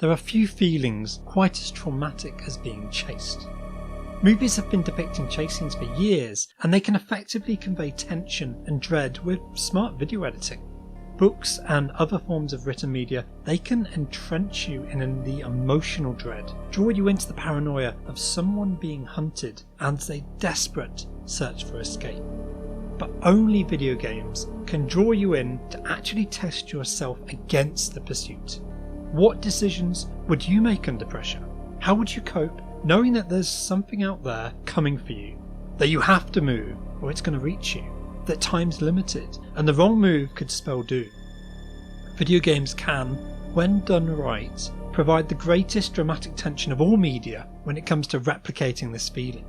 there are few feelings quite as traumatic as being chased. Movies have been depicting chase scenes for years, and they can effectively convey tension and dread with smart video editing. Books and other forms of written media, they can entrench you in the emotional dread, draw you into the paranoia of someone being hunted and a desperate search for escape. But only video games can draw you in to actually test yourself against the pursuit. What decisions would you make under pressure? How would you cope knowing that there's something out there coming for you, that you have to move or it's going to reach you, that time's limited and the wrong move could spell doom? Video games can, when done right, provide the greatest dramatic tension of all media when it comes to replicating this feeling.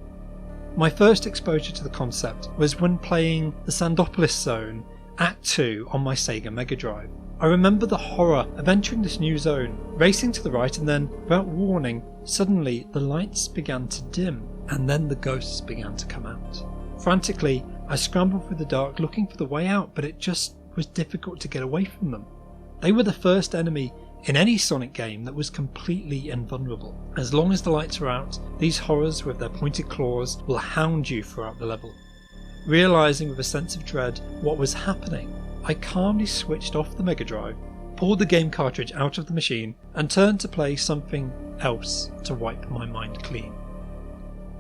My first exposure to the concept was when playing the Sandopolis Zone Act 2 on my Sega Mega Drive. I remember the horror of entering this new zone, racing to the right, and then, without warning, suddenly the lights began to dim and then the ghosts began to come out. Frantically, I scrambled through the dark looking for the way out, but it just was difficult to get away from them. They were the first enemy in any Sonic game that was completely invulnerable. As long as the lights are out, these horrors with their pointed claws will hound you throughout the level. Realising with a sense of dread what was happening, I calmly switched off the Mega Drive, pulled the game cartridge out of the machine, and turned to play something else to wipe my mind clean.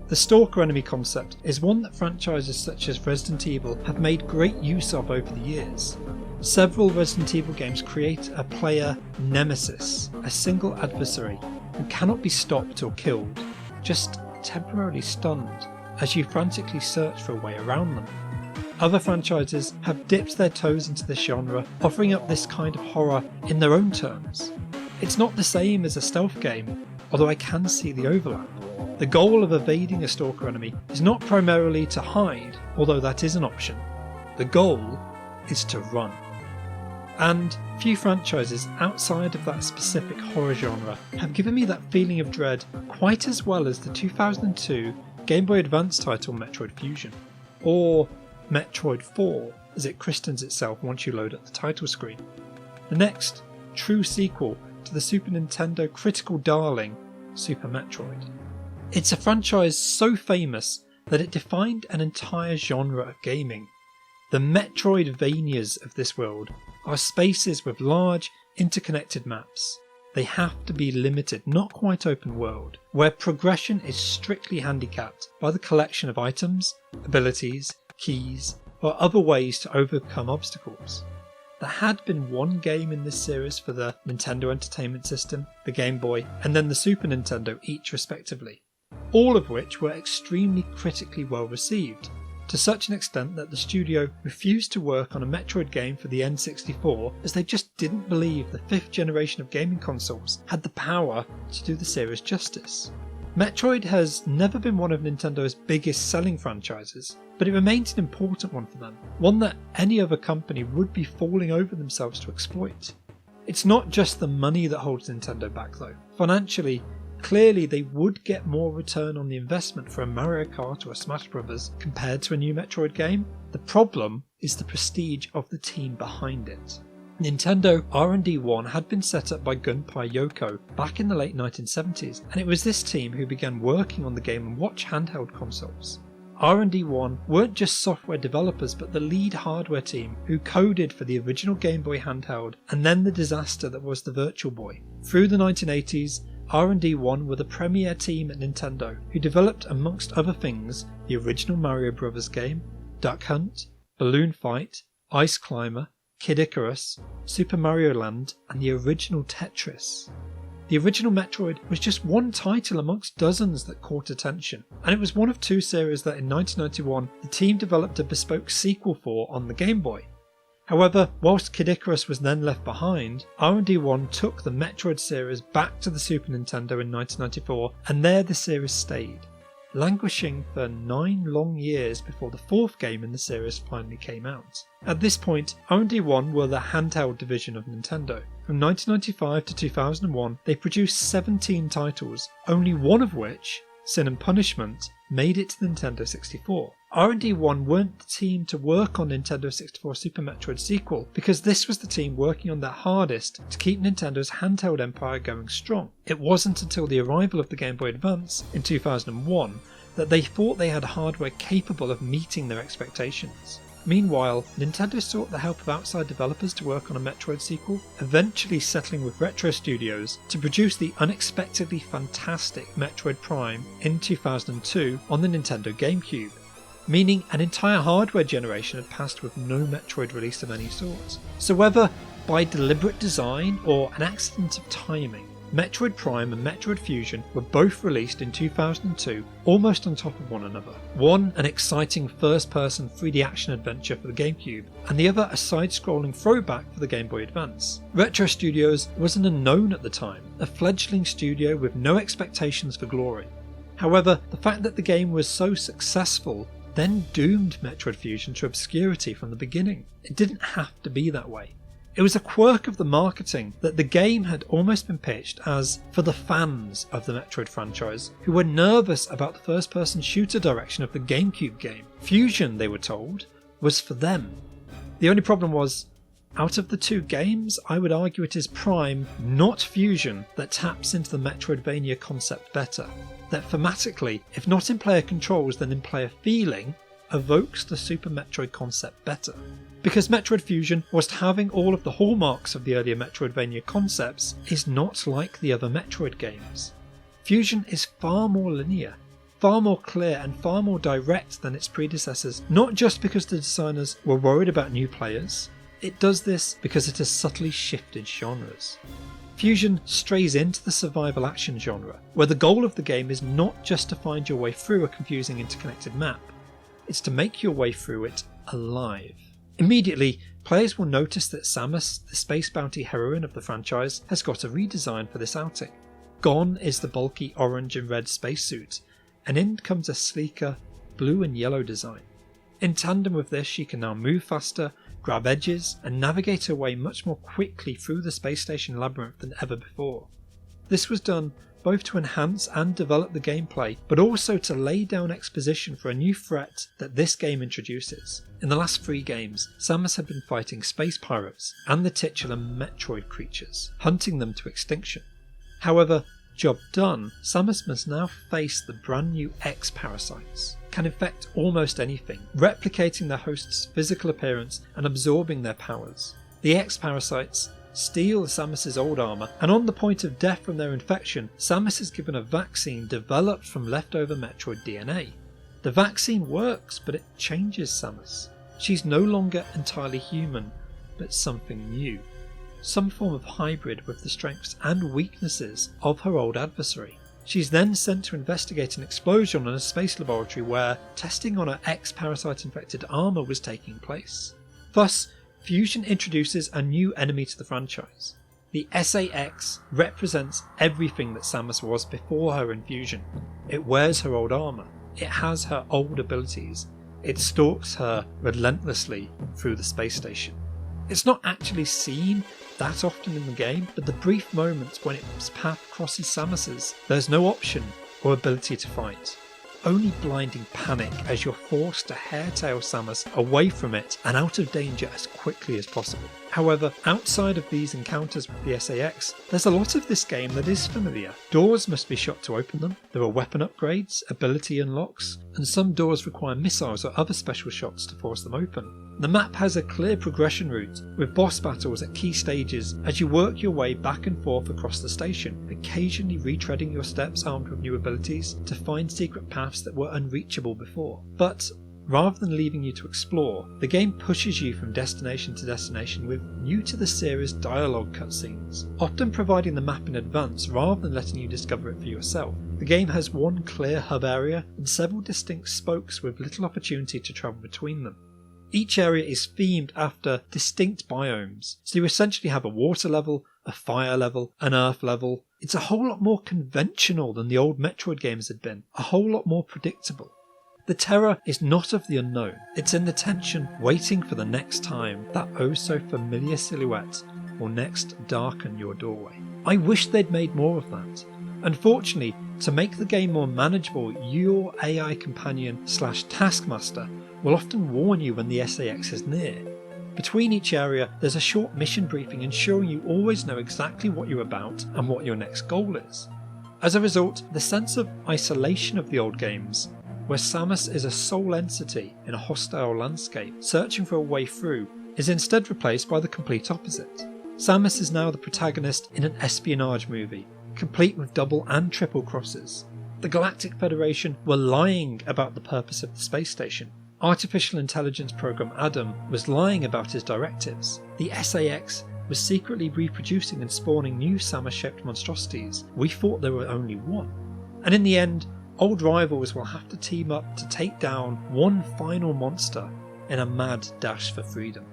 The stalker enemy concept is one that franchises such as Resident Evil have made great use of over the years. Several Resident Evil games create a player nemesis, a single adversary who cannot be stopped or killed, just temporarily stunned as you frantically search for a way around them. Other franchises have dipped their toes into this genre, offering up this kind of horror in their own terms. It's not the same as a stealth game, although I can see the overlap. The goal of evading a stalker enemy is not primarily to hide, although that is an option. The goal is to run. And few franchises outside of that specific horror genre have given me that feeling of dread quite as well as the 2002 Game Boy Advance title Metroid Fusion, or Metroid 4 as it christens itself once you load up the title screen. The next true sequel to the Super Nintendo critical darling, Super Metroid. It's a franchise so famous that it defined an entire genre of gaming. The Metroidvanias of this world are spaces with large, interconnected maps. They have to be limited, not quite open world, where progression is strictly handicapped by the collection of items, abilities, keys, or other ways to overcome obstacles. There had been one game in this series for the Nintendo Entertainment System, the Game Boy, and then the Super Nintendo, each respectively, all of which were extremely critically well received, to such an extent that the studio refused to work on a Metroid game for the N64 as they just didn't believe the fifth generation of gaming consoles had the power to do the series justice. Metroid has never been one of Nintendo's biggest selling franchises, but it remains an important one for them, one that any other company would be falling over themselves to exploit. It's not just the money that holds Nintendo back though. Financially, clearly they would get more return on the investment for a Mario Kart or a Smash Bros. Compared to a new Metroid game. The problem is the prestige of the team behind it. Nintendo R&D 1 had been set up by Gunpei Yokoi back in the late 1970s, and it was this team who began working on the Game & Watch handheld consoles. R&D 1 weren't just software developers but the lead hardware team who coded for the original Game Boy handheld and then the disaster that was the Virtual Boy. Through the 1980s, R&D 1 were the premier team at Nintendo who developed, amongst other things, the original Mario Bros. Game, Duck Hunt, Balloon Fight, Ice Climber, Kid Icarus, Super Mario Land, and the original Tetris. The original Metroid was just one title amongst dozens that caught attention, and it was one of two series that in 1991 the team developed a bespoke sequel for on the Game Boy. However, whilst Kid Icarus was then left behind, R&D 1 took the Metroid series back to the Super Nintendo in 1994, and there the series stayed, languishing for 9 long years before the fourth game in the series finally came out. At this point, R&D 1 were the handheld division of Nintendo. From 1995 to 2001, they produced 17 titles, only one of which, Sin and Punishment, made it to the Nintendo 64. R&D1 weren't the team to work on Nintendo 64 Super Metroid sequel because this was the team working on their hardest to keep Nintendo's handheld empire going strong. It wasn't until the arrival of the Game Boy Advance in 2001 that they thought they had hardware capable of meeting their expectations. Meanwhile, Nintendo sought the help of outside developers to work on a Metroid sequel, eventually settling with Retro Studios to produce the unexpectedly fantastic Metroid Prime in 2002 on the Nintendo GameCube, meaning an entire hardware generation had passed with no Metroid release of any sort. So whether by deliberate design or an accident of timing, Metroid Prime and Metroid Fusion were both released in 2002, almost on top of one another. One an exciting first-person 3D action adventure for the GameCube, and the other a side-scrolling throwback for the Game Boy Advance. Retro Studios was an unknown at the time, a fledgling studio with no expectations for glory. However, the fact that the game was so successful then doomed Metroid Fusion to obscurity from the beginning. It didn't have to be that way. It was a quirk of the marketing that the game had almost been pitched as for the fans of the Metroid franchise who were nervous about the first-person shooter direction of the GameCube game. Fusion, they were told, was for them. The only problem was, out of the two games, I would argue it is Prime, not Fusion, that taps into the Metroidvania concept better. That thematically, if not in player controls then in player feeling, evokes the Super Metroid concept better. Because Metroid Fusion, whilst having all of the hallmarks of the earlier Metroidvania concepts, is not like the other Metroid games. Fusion is far more linear, far more clear and far more direct than its predecessors, not just because the designers were worried about new players, it does this because it has subtly shifted genres. Fusion strays into the survival action genre, where the goal of the game is not just to find your way through a confusing interconnected map, it's to make your way through it alive. Immediately, players will notice that Samus, the space bounty heroine of the franchise, has got a redesign for this outing. Gone is the bulky orange and red spacesuit, and in comes a sleeker blue and yellow design. In tandem with this, she can now move faster, grab edges, and navigate her way much more quickly through the space station labyrinth than ever before. This was done both to enhance and develop the gameplay, but also to lay down exposition for a new threat that this game introduces. In the last 3 games, Samus had been fighting space pirates and the titular Metroid creatures, hunting them to extinction. However, job done, Samus must now face the brand new X-parasites. Can infect almost anything, replicating their host's physical appearance and absorbing their powers. The X-parasites steal Samus's old armour, and on the point of death from their infection, Samus is given a vaccine developed from leftover Metroid DNA. The vaccine works, but it changes Samus. She's no longer entirely human, but something new. Some form of hybrid with the strengths and weaknesses of her old adversary. She's then sent to investigate an explosion in a space laboratory where testing on her X-parasite infected armour was taking place. Thus, Fusion introduces a new enemy to the franchise. The SA-X represents everything that Samus was before her infusion. It wears her old armour, it has her old abilities, it stalks her relentlessly through the space station. It's not actually seen that often in the game, but the brief moments when its path crosses Samus's, there's no option or ability to fight. Only blinding panic as you're forced to hairtail Samus away from it and out of danger as quickly as possible. However, outside of these encounters with the SA-X, there's a lot of this game that is familiar. Doors must be shot to open them, there are weapon upgrades, ability unlocks, and some doors require missiles or other special shots to force them open. The map has a clear progression route, with boss battles at key stages as you work your way back and forth across the station, occasionally retreading your steps armed with new abilities to find secret paths that were unreachable before. But rather than leaving you to explore, the game pushes you from destination to destination with new to the series dialogue cutscenes, often providing the map in advance rather than letting you discover it for yourself. The game has one clear hub area and several distinct spokes with little opportunity to travel between them. Each area is themed after distinct biomes, so you essentially have a water level, a fire level, an earth level. It's a whole lot more conventional than the old Metroid games had been, a whole lot more predictable. The terror is not of the unknown, it's in the tension waiting for the next time that oh so familiar silhouette will next darken your doorway. I wish they'd made more of that. Unfortunately, to make the game more manageable, your AI companion / taskmaster will often warn you when the SAX is near. Between each area, there's a short mission briefing ensuring you always know exactly what you're about and what your next goal is. As a result, the sense of isolation of the old games, where Samus is a sole entity in a hostile landscape searching for a way through, is instead replaced by the complete opposite. Samus is now the protagonist in an espionage movie, complete with double and triple crosses. The Galactic Federation were lying about the purpose of the space station. Artificial intelligence program Adam was lying about his directives. The SAX was secretly reproducing and spawning new Samus-shaped monstrosities. We thought there were only one. And in the end, old rivals will have to team up to take down one final monster in a mad dash for freedom.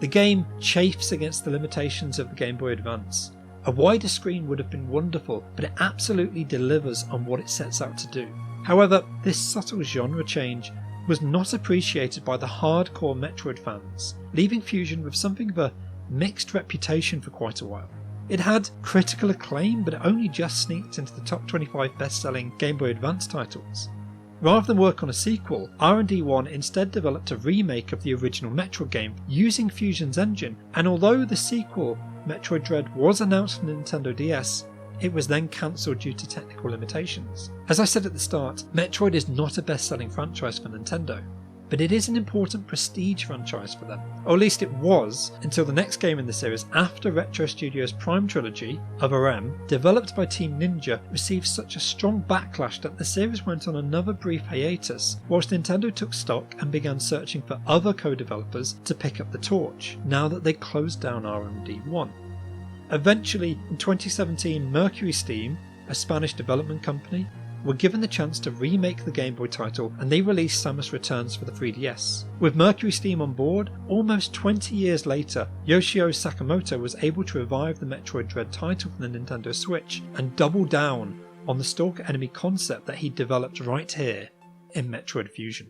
The game chafes against the limitations of the Game Boy Advance. A wider screen would have been wonderful, but it absolutely delivers on what it sets out to do. However, this subtle genre change was not appreciated by the hardcore Metroid fans, leaving Fusion with something of a mixed reputation for quite a while. It had critical acclaim, but it only just sneaked into the top 25 best-selling Game Boy Advance titles. Rather than work on a sequel, R&D1 instead developed a remake of the original Metroid game using Fusion's engine, and although the sequel, Metroid Dread, was announced for Nintendo DS, it was then cancelled due to technical limitations. As I said at the start, Metroid is not a best-selling franchise for Nintendo, but it is an important prestige franchise for them, or at least it was until the next game in the series after Retro Studios' Prime trilogy, Other M, developed by Team Ninja, received such a strong backlash that the series went on another brief hiatus whilst Nintendo took stock and began searching for other co-developers to pick up the torch, now that they closed down R&D1. Eventually, in 2017, Mercury Steam, a Spanish development company, were given the chance to remake the Game Boy title, and they released Samus Returns for the 3DS. With Mercury Steam on board, almost 20 years later, Yoshio Sakamoto was able to revive the Metroid Dread title for the Nintendo Switch and double down on the stalker enemy concept that he developed right here in Metroid Fusion.